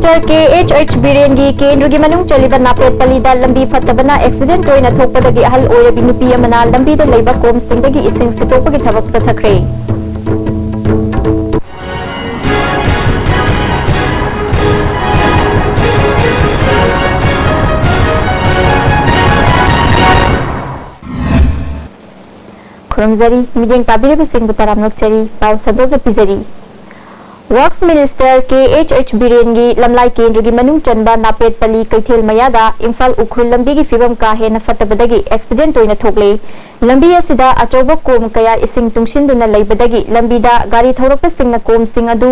Minister KHH villain की केंद्र की मनुंग चलिबा नापेटपल्लीदा लंबी फत्तबना एक्सीडेंट तोइना थोकपदगी अहल ओइरबी नुपी अमना लंबीदा लैबा कोमसिंगदगी इसिंग सितोकपगी थबक चथखरे खुरमजरी मिजेंग ताबिरबसिंग तराम नोकचरी पाव सदोग पिजरी वर्क्स मिनिस्टर KHH बिरेन की लमलाई केंद्र की मनुंग चनबा नापेटपल्ली कैथेल मयादा इम्फाल उखुल लंबी की फिवम का हेन फत्तबदगी एक्सीडेंट तोइना थोकले लंबी असिदा अचौबा कोम कया इसिंग तुंगसिंदुना लैबदगी लंबीदा गाड़ी थौरकपसिंगना कोमसिंग अदु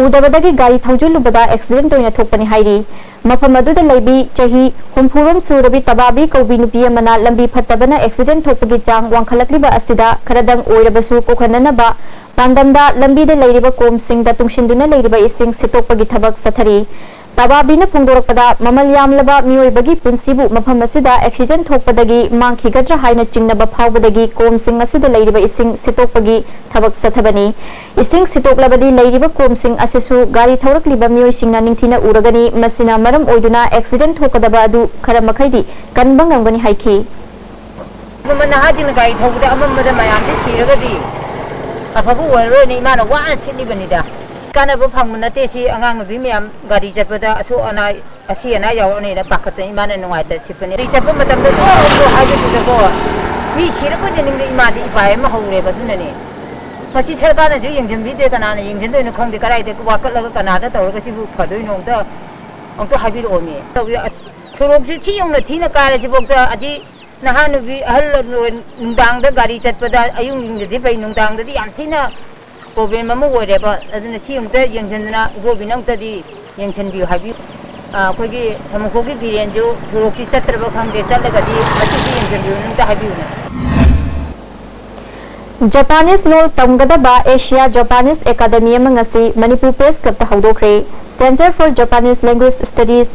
उदबदगी गाड़ी थौजुलुबदा एक्सीडेंट तोइना थोकपनि हाइरी मफम अदुदा लैबी चही हुमफुरम सुरबी तबाबी कौबी नुपी अमना लंबी फत्तबना एक्सीडेंट थोकपगी चांग वांखलक्लिबा असिदा खरदंग ओइरबसु कोखननबा पांडमदा लंबीदा लैरिबा कोमसिंगदा तुंगसिंदुना लैरिबा इसिंग सितोकपगी थबक चथरी तबाबीना फोंदोरकपदा ममल यामलबा मियोइबगी पुंसिबु मफम असिदा एक्सीडेंट थोकपदगी मांखिगद्रा हाइना चिंगनबा फावबदगी कोमसिंग असिदा लैरिबा इसिंग सितोकपगी थबक चथबनी इसिंग सितोकलबदी लैरिबा कोमसिंग असिसु गाड़ी थौरकलिबा मियोइसिंगना निंगथिना उरगनी मसिना मरम ओइदुना एक्सीडेंट थोकदबा अदु खरा मखैदी कनबा ngangani हाइखी ममनाहाजिन गाड़ी थौबदा अममदा मयामदि सिरगदी अफबु वररोनी माना वाना सिलिबनिदा कानबो फंगमनते सी अंगांग नुबी मयाम गाड़ी चटपदा असो अना असी अना यावनेदा पाखत इमाना नुंगाइदा सिपनि गाड़ी चटप मतमदा तो हाजबुदको मी सिरबदि निंगदि इमादि इपाय म हौरे बदुनने पछि सरकारना जो यंजनबिदे कनाना यंजनदोइनो खंगदि कराइदे वाकलगा कनादा तौरगा सिबु फदोइनो अंतो हाबिरोमी थोरोगसि छियौना थीना काराजिबोक्ता अजि नहानुबी अहल नुंदांग गाड़ी चटपदा अयुंगदि बै नुंदांगदि याम थीना प्रॉब्लम अमा ओइरेबा अदुना सियंगदा यंजनना गोबिनंगदि यंजनबि हाबि अखोगी समखोगी बिरेंजो थोरोगसि चत्रबा खंगदे चलगदि मसिदि यंजनबि नुंदा हाबिउना जापानीज लोल तमगदबा एशिया जापानीज एकेडमी मंगसी मणिपुर प्रेस क्लब हौदोखरे centre for Japanese language studies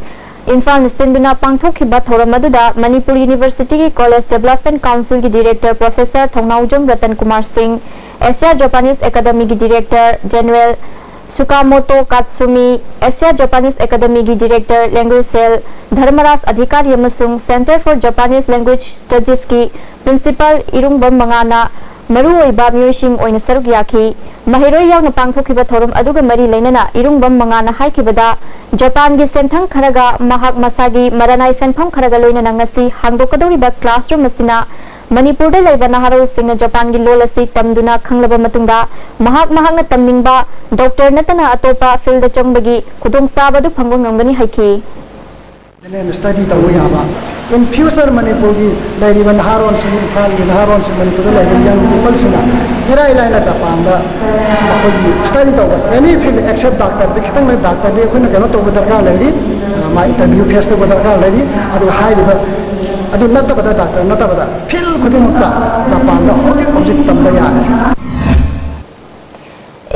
Imphal निस्तिंदुना पांगथोखिबा थौरम अदुदा मणिपुर यूनिवर्सिटी की कॉलेज डेवलपमेंट काउंसिल की director professor Thongnaujam Ratan Kumar Singh Asia Japanese academy की director general Tsukamoto Katsumi Asia Japanese academy की director language cell Dharmaraj Adhikari अमसुंग centre for Japanese language studies की प्रिंसिपल इरुंगबम मंगाना मरुओइबा मियोइसिंग ओइना सरुक याखी महिरोइ यावना पांगथोखिबा थौरम अदुगा मरी लैनना इरुंगबम मंगाना हाइखिबदा जापान की सेंथंग खरगा महाक मसागी मरनाई सेंफम खरगा लोइना ngasi हांगदोकदौरिबा क्लासरूम असिना मणिपुरदा लैबा नहारोइसिंगना जापान की लोल असि तमदुना खंगलबा मतुंगदा महाकना तमनिंगबा डॉक्टर नतना अतोपा फील्ड चंगबगी खुदोंचाबदु फंगो ngangani हाइखी स्टडी तब याबा इन फ्यूचर मणिपुर की लैरिबा नहारोन सिंह इम्फाल की नहारोन सिंह मणिपुर लैरिबा यंग पीपल सिंह इराई लाइना जापान दा अखोगी स्टडी तब एनी फील्ड एक्सेप्ट डॉक्टर दि खतंग में डॉक्टर दि अखोना कनो तब दरकार लैरि मा इंटरव्यू फेस तब दरकार लैरि अदु हाइरिबा अदु नतबदा डॉक्टर नतबदा फील्ड खुदिमुक्ता जापान दा होजिक तब यारे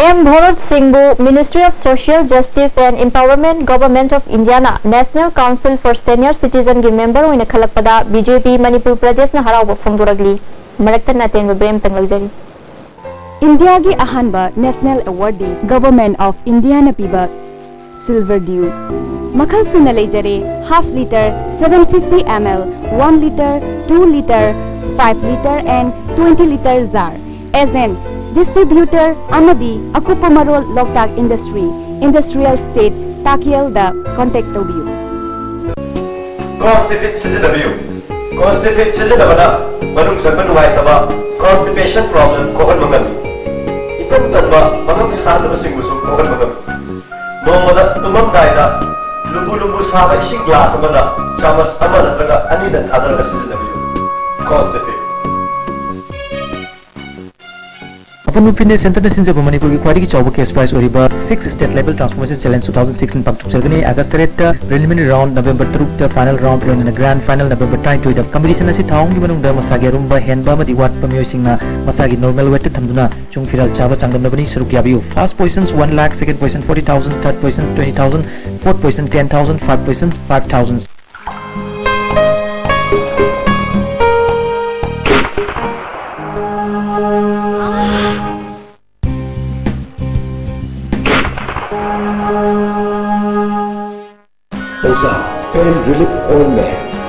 M. Bharat Singhbu, Ministry of Social Justice and Empowerment, Government of Indiana, National Council for Senior Citizen की member होने खलकपदा BJP मणिपुर प्रदेश न हराव फोंदोरगली मरक्तन नातेन ब्रेम तंगलजरी इंडिया की अहानबा national awardee government of India न पीबा सिल्वर ड्यू मखल सुन लेजरे half litre 750 ml 1 litre 2 litre 5 litre and 20 litre jar agent distributor amadi akupa marol loktak industry industrial state takiel da contact tobiu constipate sizinabana manung sanban wai taba constipation problem ko han mangami itam tanba manung sadaba singusu ko han mangami nomada tumam daida lubu saba ising glass amada chamas amana traga ani da thadaraga sizinabiu constipate अपन fitness centre ने सिंजब मणिपुर की quality चौबो केस price ओरिबा 6 state level transformation challenge 2016 पाक्चुक चलगनी August 3 preliminary round November 3 final round लोन grand final November 22 the competition असि थाउंग की मनुंग द मसागे रुंबा हेनबा मदि वाट पमियो सिंगना मसागी नॉर्मल वेट थमदुना चुंग फिरल चाबा चांगदनबनी सरुक याबियो first positions 1 lakh second position 40000 third position 20000 fourth position 10000 five position 5000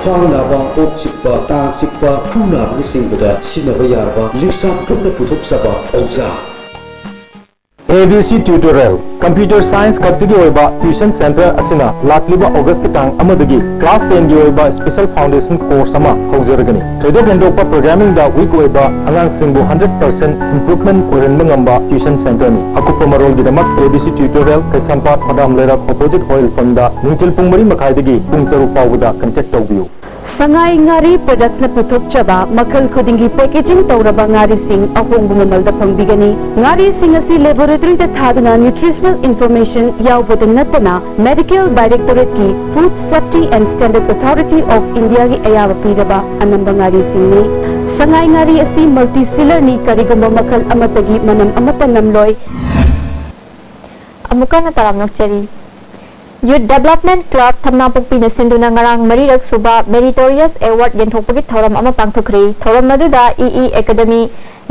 ख्वांग नाबा कोक चिक्पा तांग चिक्पा फू नाबसिंगबदा सिनबा यारबा लिपसा पुनः पुथोक्सबा औजा ABC Tutorial Computer Science Kaptigi Oiba Tuition Center Asina Lakliba August Kitang Amadagi Class 10 gi Oiba Special Foundation Course Ama Haujaragani Thoidok Hendokpa Programming da Week Oiba Angang Singbu 100% Improvement Oirenba Ngamba Tuition Center ni Akuppa Marol gidamak ABC Tutorial Kaisampat Madam Lerak Opposite Oil Fonda Ningtil Pung Mari Makhaidagi Pung Taruk Pawda contact tawbiyu Sangai ngari products na puthok chaba makal khudingi packaging tawraba ngari sing ahongbu mamalda pangbigani ngari sing asi laboratory da thadana nutritional information yaubada natana medical directorate ki food safety and standard authority of India gi ayaba piraba anamba ngari sing ni sangai ngari asi multi seller ni karigamba makal amatagi manam amata namloi amuka na taram nokchari Youth Development Club Thamnapokpi na sinduna ngarang marirak suba Meritorious Award yenthokpagi thoram ama pangthokri thoram maduda EE Academy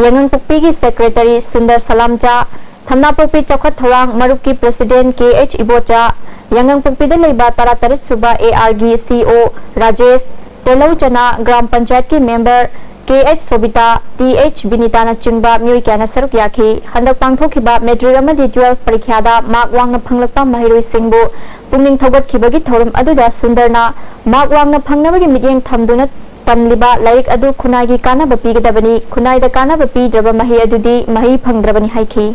yangang pokpi gi Secretary Sundar Salamcha Thamnapokpi chokhat thorang marup ki President KH Ibocha yangang pokpi da leiba taratarit suba AR gi CO Rajesh Telauchana Gram Panchayat ki member KH Sobita TH Binita na chingba myoi kana saruk yakhi handak pangthokiba metric amadi 12 parikha da mark wangna phanglakpa mahiroi singbu pungning thogot khibagi thorum aduda sundarna mark wangna phangnabagi midyeng thamduna tamliba laik adu khunai gi kana bapi gadabani khunai da kana bapi draba mahi adudi mahi phangdrabani haikhi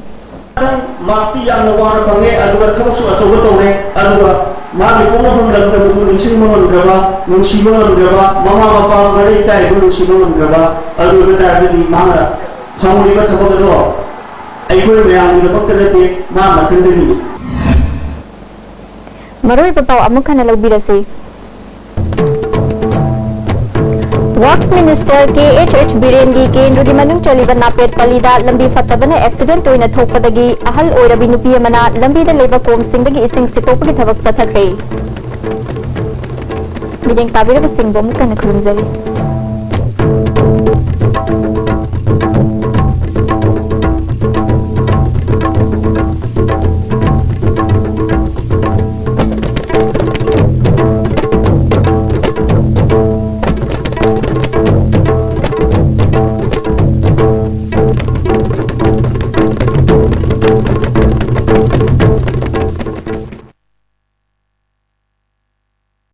मार्टी याम नवार पंगे अलुगा थबक सु अचोब तौरे अलुगा मागी पोंग हम लग दबु निसिंग मन गबा नुसिबो मन गबा ममा बापा गरे ताइ बु नुसिबो मन गबा अलुगा तादि मांगा फामुलिबा थबक रो आइगोय मयाम नि बक्तलते मा मथंदनि maroi pataw amukhana lagbirasi Works Minister KH Birengi Kendra gi manung chaliba napet palida lambi fatabana accident oina thokpadagi ahal oirabi nupi amana lambi da leba kom singdagi ising sitopagi thabak pathakre Mideng tabira singbo mukana khurumjari